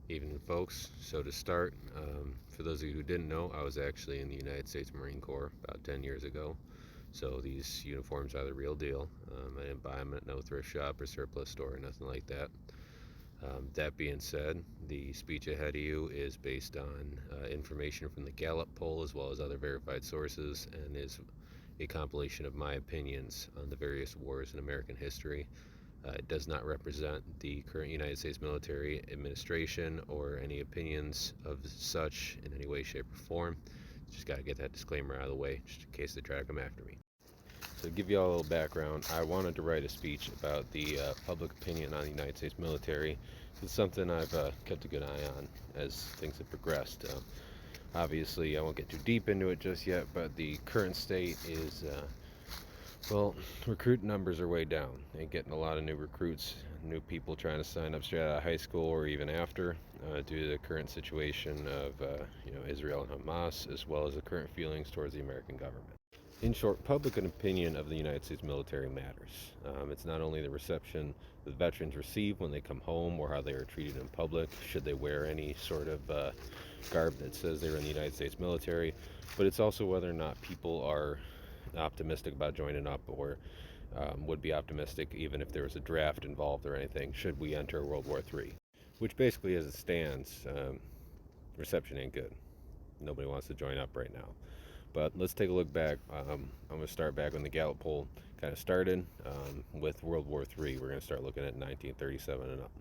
Evening, folks. So, to start, for those of you who didn't know, I was actually in the United States Marine Corps about 10 years ago. So, these uniforms are the real deal. I didn't buy them at no thrift shop or surplus store or nothing like that. That being said, the speech ahead of you is based on information from the Gallup poll as well as other verified sources and is a compilation of my opinions on the various wars in American history. It does not represent the current United States military administration or any opinions of such in any way, shape, or form. Just got to get that disclaimer out of the way, just in case they try to come after me. So, to give you all a little background, I wanted to write a speech about the public opinion on the United States military. It's something I've kept a good eye on as things have progressed. Obviously, I won't get too deep into it just yet, but the current state is well, recruit numbers are way down. Ain't getting a lot of new recruits, new people trying to sign up straight out of high school or even after, due to the current situation of Israel and Hamas, as well as the current feelings towards the American government. In short, public opinion of the United States military matters. It's not only the reception the veterans receive when they come home or how they are treated in public, should they wear any sort of garb that says they're in the United States military, but it's also whether or not people are optimistic about joining up or would be optimistic even if there was a draft involved or anything should we enter World War III. Which basically, as it stands, reception ain't good. Nobody wants to join up right now. But let's take a look back. I'm going to start back when the Gallup poll kind of started with World War III. We're going to start looking at 1937 and up.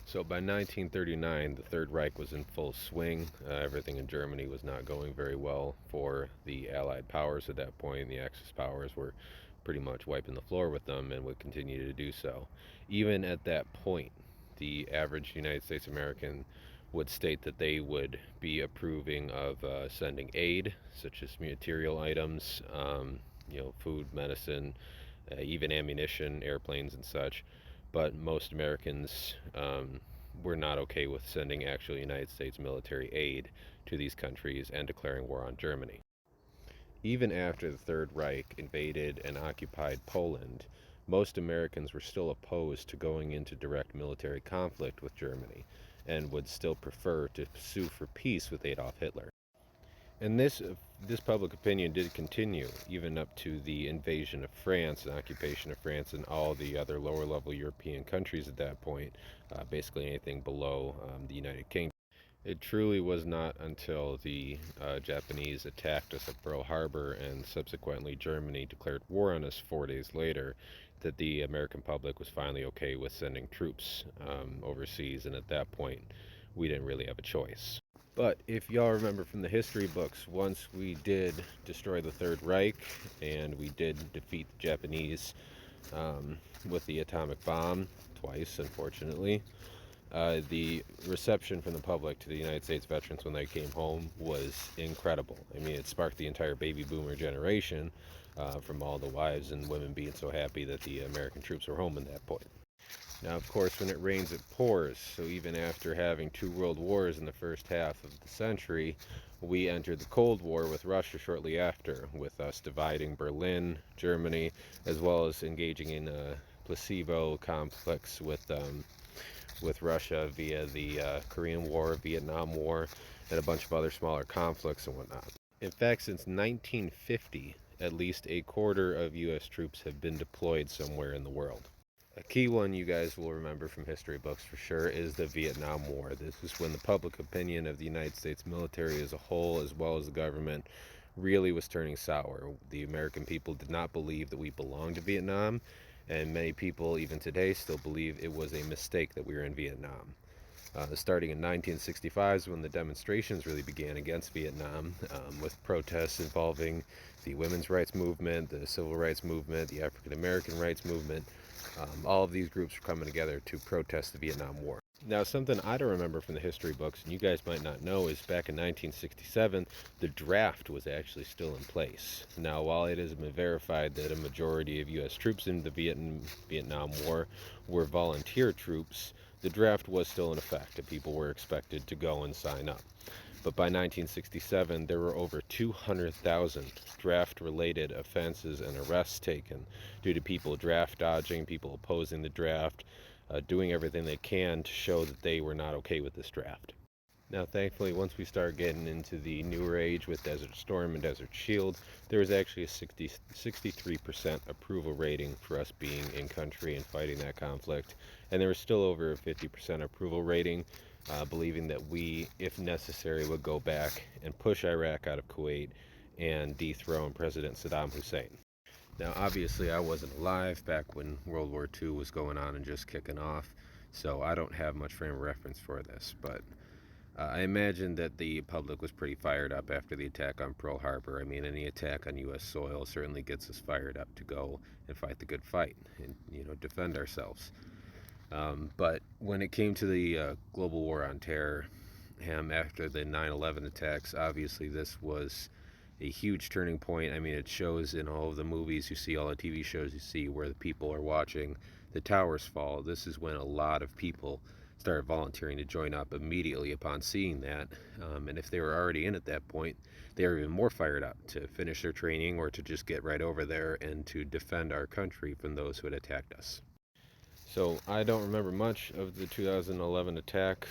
So by 1939, the Third Reich was in full swing. Everything in Germany was not going very well for the Allied powers at that point. The Axis powers were pretty much wiping the floor with them and would continue to do so. Even at that point, the average United States American would state that they would be approving of sending aid, such as material items, food, medicine, even ammunition, airplanes, and such. But most Americans were not okay with sending actual United States military aid to these countries and declaring war on Germany. Even after the Third Reich invaded and occupied Poland, most Americans were still opposed to going into direct military conflict with Germany and would still prefer to sue for peace with Adolf Hitler. And this public opinion did continue even up to the invasion of France and occupation of France and all the other lower level European countries at that point, basically anything below the United Kingdom. It truly was not until the Japanese attacked us at Pearl Harbor and subsequently Germany declared war on us 4 days later that the American public was finally okay with sending troops overseas, and at that point, we didn't really have a choice. But if y'all remember from the history books, once we did destroy the Third Reich and we did defeat the Japanese with the atomic bomb, twice, unfortunately, the reception from the public to the United States veterans when they came home was incredible. I mean, it sparked the entire baby boomer generation from all the wives and women being so happy that the American troops were home at that point. Now, of course, when it rains, it pours. So even after having two world wars in the first half of the century, we entered the Cold War with Russia shortly after, with us dividing Berlin, Germany, as well as engaging in a placebo complex with Russia via the Korean War, Vietnam War, and a bunch of other smaller conflicts and whatnot. In fact, since 1950, at least a quarter of U.S. troops have been deployed somewhere in the world. A key one you guys will remember from history books for sure is the Vietnam War. This is when the public opinion of the United States military as a whole, as well as the government, really was turning sour. The American people did not believe that we belonged to Vietnam, and many people, even today, still believe it was a mistake that we were in Vietnam. Starting in 1965 is when the demonstrations really began against Vietnam, with protests involving the women's rights movement, the civil rights movement, the African American rights movement. All of these groups were coming together to protest the Vietnam War. Now, something I don't remember from the history books, and you guys might not know, is back in 1967, the draft was actually still in place. Now, while it has been verified that a majority of U.S. troops in the Vietnam War were volunteer troops, the draft was still in effect, and people were expected to go and sign up. But by 1967, there were over 200,000 draft-related offenses and arrests taken due to people draft dodging, people opposing the draft, doing everything they can to show that they were not okay with this draft. Now, thankfully, once we start getting into the newer age with Desert Storm and Desert Shield, there was actually a 63% approval rating for us being in country and fighting that conflict. And there was still over a 50% approval rating, believing that we, if necessary, would go back and push Iraq out of Kuwait and dethrone President Saddam Hussein. Now, obviously, I wasn't alive back when World War II was going on and just kicking off, so I don't have much frame of reference for this, but I imagine that the public was pretty fired up after the attack on Pearl Harbor. I mean, any attack on U.S. soil certainly gets us fired up to go and fight the good fight and, defend ourselves. But when it came to the global war on terror, after the 9/11 attacks, obviously this was a huge turning point. I mean, it shows in all of the movies you see, all the TV shows you see, where the people are watching the towers fall. This is when a lot of people started volunteering to join up immediately upon seeing that. And if they were already in at that point, they were even more fired up to finish their training or to just get right over there and to defend our country from those who had attacked us. So I don't remember much of the 2011 attack,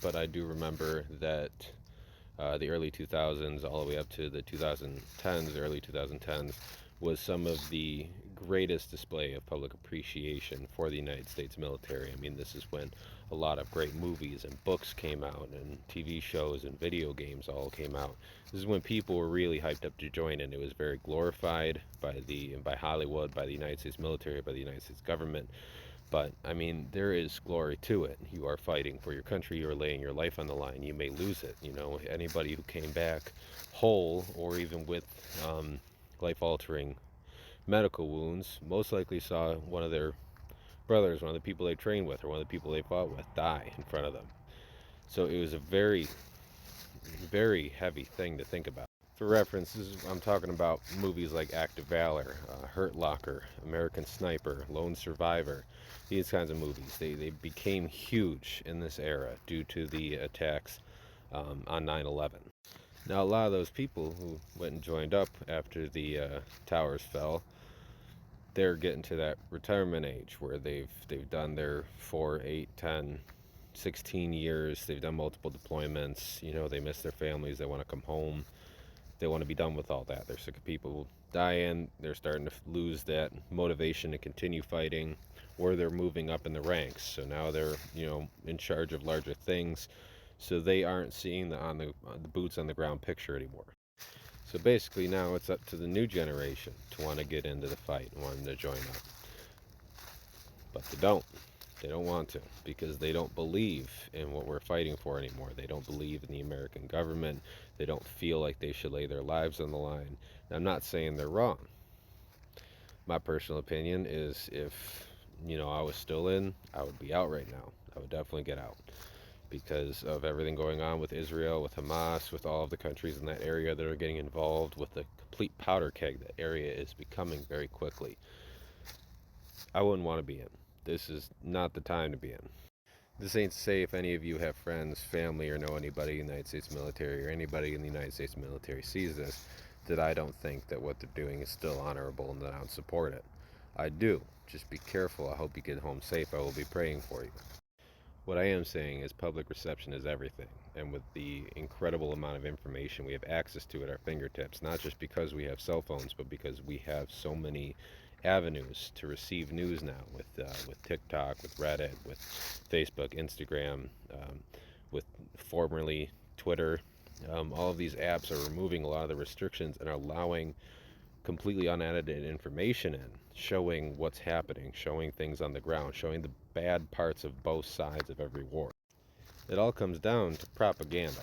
but I do remember that the early 2000s all the way up to the 2010s, early 2010s, was some of the greatest display of public appreciation for the United States military. I mean, this is when a lot of great movies and books came out, and TV shows and video games all came out. This is when people were really hyped up to join in. It was very glorified by Hollywood, by the United States military, by the United States government. But I mean, there is glory to it. You are fighting for your country. You are laying your life on the line. You may lose it. Anybody who came back whole or even with life-altering medical wounds most likely saw one of their brothers, one of the people they trained with, or one of the people they fought with die in front of them. So it was a very, very heavy thing to think about. For reference, I'm talking about movies like Act of Valor, Hurt Locker, American Sniper, Lone Survivor, these kinds of movies. They became huge in this era due to the attacks on 9/11. Now, a lot of those people who went and joined up after the towers fell, they're getting to that retirement age where they've done their 4, 8, 10, 16 years. They've done multiple deployments. They miss their families. They want to come home. They want to be done with all that. They're sick of people dying. They're starting to lose that motivation to continue fighting, or they're moving up in the ranks. So now they're, in charge of larger things. So they aren't seeing the boots on the ground picture anymore. So basically now it's up to the new generation to want to get into the fight and want to join up. But they don't. They don't want to because they don't believe in what we're fighting for anymore. They don't believe in the American government. They don't feel like they should lay their lives on the line. Now, I'm not saying they're wrong. My personal opinion is if, I was still in, I would be out right now. I would definitely get out because of everything going on with Israel, with Hamas, with all of the countries in that area that are getting involved, with the complete powder keg that area is becoming very quickly. I wouldn't want to be in. This is not the time to be in. This ain't to say if any of you have friends, family, or know anybody in the United States military or anybody in the United States military sees this, that I don't think that what they're doing is still honorable and that I would support it. I do. Just be careful. I hope you get home safe. I will be praying for you. What I am saying is public reception is everything. And with the incredible amount of information we have access to at our fingertips, not just because we have cell phones, but because we have so many avenues to receive news now with TikTok, with Reddit, with Facebook, Instagram, with formerly Twitter. All of these apps are removing a lot of the restrictions and are allowing completely unedited information in, showing what's happening, showing things on the ground, showing the bad parts of both sides of every war. It all comes down to propaganda.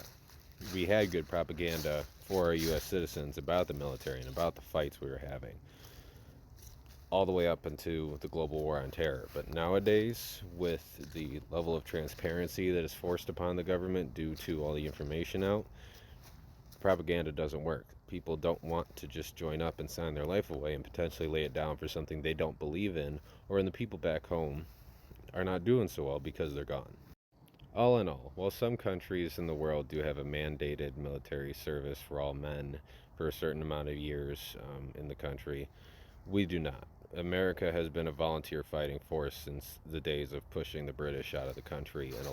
We had good propaganda for our U.S. citizens about the military and about the fights we were having, all the way up into the global war on terror. But nowadays, with the level of transparency that is forced upon the government due to all the information out, propaganda doesn't work. People don't want to just join up and sign their life away and potentially lay it down for something they don't believe in, or when the people back home are not doing so well because they're gone. All in all, while some countries in the world do have a mandated military service for all men for a certain amount of years in the country, we do not. America has been a volunteer fighting force since the days of pushing the British out of the country and